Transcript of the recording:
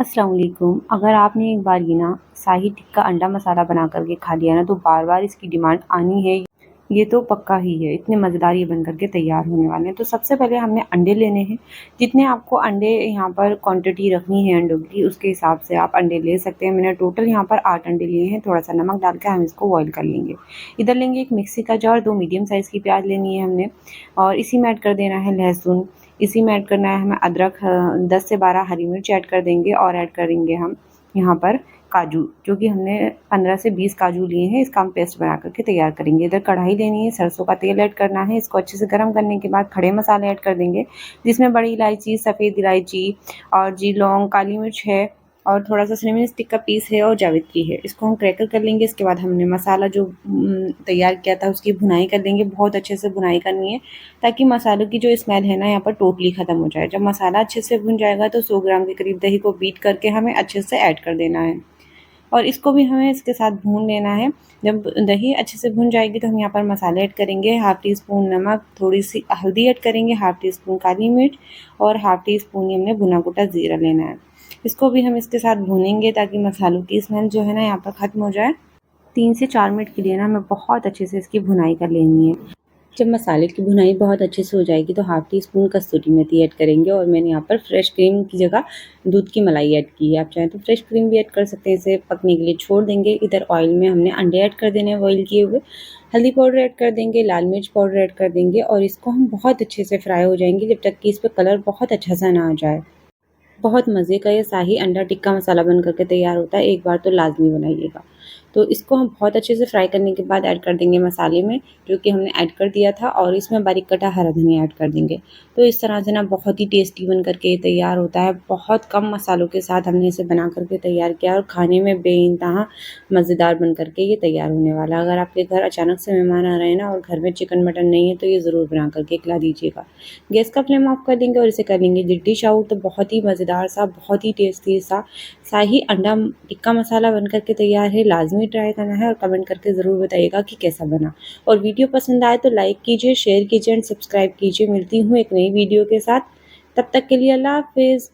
अस्सलाम वालेकुम। अगर आपने एक बार ये ना शाही टिक्का अंडा मसाला बना कर के खा लिया ना तो बार-बार इसकी डिमांड आनी है, ये तो पक्का ही है। इतने मज़ेदार ये बन कर के तैयार होने वाले हैं। तो सबसे पहले हमने अंडे लेने हैं। जितने आपको अंडे यहाँ पर क्वांटिटी रखनी है अंडों की, उसके हिसाब से आप अंडे ले सकते हैं। मैंने टोटल यहाँ पर 8 अंडे लिए हैं। थोड़ा-सा नमक डाल के हम इसको बॉयल कर लेंगे। इधर लेंगे एक मिक्सी का जार, 2 मीडियम साइज़ की प्याज़ लेनी है हमने और इसी में ऐड कर देना है लहसुन। इसी में ऐड करना है हमें अदरक, 10 से 12 हरी मिर्च ऐड कर देंगे और ऐड करेंगे हम यहाँ पर काजू, जो कि हमने 15 से 20 काजू लिए हैं। इसका हम पेस्ट बना करके तैयार करेंगे। इधर कढ़ाई लेनी है, सरसों का तेल ऐड करना है। इसको अच्छे से गर्म करने के बाद खड़े मसाले ऐड कर देंगे, जिसमें बड़ी इलायची, सफ़ेद इलायची और जी लौंग, काली मिर्च है और थोड़ा-सा सिनेमन स्टिक का पीस है और जावित्री है। इसको हम क्रैकल कर लेंगे। इसके बाद हमने मसाला जो तैयार किया था उसकी भुनाई कर लेंगे। बहुत अच्छे से भुनाई करनी है ताकि मसालों की जो स्मेल है ना यहाँ पर टोटली ख़त्म हो जाए। जब मसाला अच्छे से भुन जाएगा तो 100 ग्राम के करीब दही को बीट करके हमें अच्छे से ऐड कर देना है और इसको भी हमें इसके साथ भून लेना है। जब दही अच्छे से भुन जाएगी तो हम यहाँ पर मसाले ऐड करेंगे। हाफ़ टी स्पून नमक, थोड़ी-सी हल्दी ऐड करेंगे, हाफ़ टी स्पून काली मिर्च और हाफ़ टी स्पून ही हमने भुना कुटा ज़ीरा लेना है। इसको भी हम इसके साथ भूनेंगे ताकि मसालों की स्मेल जो है ना यहाँ पर ख़त्म हो जाए। 3 से 4 मिनट के लिए ना हमें बहुत अच्छे से इसकी भुनाई कर लेनी है। जब मसाले की भुनाई बहुत अच्छे से हो जाएगी तो हाफ़ टी स्पून कसूरी मेथी ऐड करेंगे और मैंने यहाँ पर फ्रेश क्रीम की जगह दूध की मलाई ऐड की है। आप चाहें तो फ्रेश क्रीम भी ऐड कर सकते हैं। इसे पकने के लिए छोड़ देंगे। इधर ऑयल में हमने अंडे ऐड कर देने हैं बॉयल किए हुए। हल्दी पाउडर ऐड कर देंगे, लाल मिर्च पाउडर ऐड कर देंगे और इसको हम बहुत अच्छे से फ्राई हो जाएंगे जब तक कि इस पे कलर बहुत अच्छा सा ना आ जाए। बहुत मज़े का ये शाही अंडा टिक्का मसाला बन कर के तैयार होता है। एक बार तो लाज़मी बनाइएगा। तो इसको हम बहुत अच्छे से फ्राई करने के बाद ऐड कर देंगे मसाले में, जो कि हमने ऐड कर दिया था और इसमें बारीक कटा हरा धनिया ऐड कर देंगे। तो इस तरह से ना बहुत ही टेस्टी बन कर के ये तैयार होता है। बहुत कम मसालों के साथ हमने इसे बना कर के तैयार किया और खाने में बेइंतहा मज़ेदार बन कर के ये तैयार होने वाला है। अगर आपके घर अचानक से मेहमान आ रहे हैं ना और घर में चिकन मटन नहीं है तो ये ज़रूर बना कर के खिला दीजिएगा। गैस का फ्लेम ऑफ कर देंगे और इसे कर लेंगे डिश आउट। तो बहुत ही मज़ेदार सा, बहुत ही टेस्टी सा शाही अंडा टिक्का मसाला बन कर के तैयार है। लाज़मी ट्राई करना है और कमेंट करके ज़रूर बताइएगा कि कैसा बना। और वीडियो पसंद आए तो लाइक कीजिए, शेयर कीजिए एंड सब्सक्राइब कीजिए। मिलती हूँ एक नई वीडियो के साथ। तब तक के लिए अल्लाह हाफ़िज़।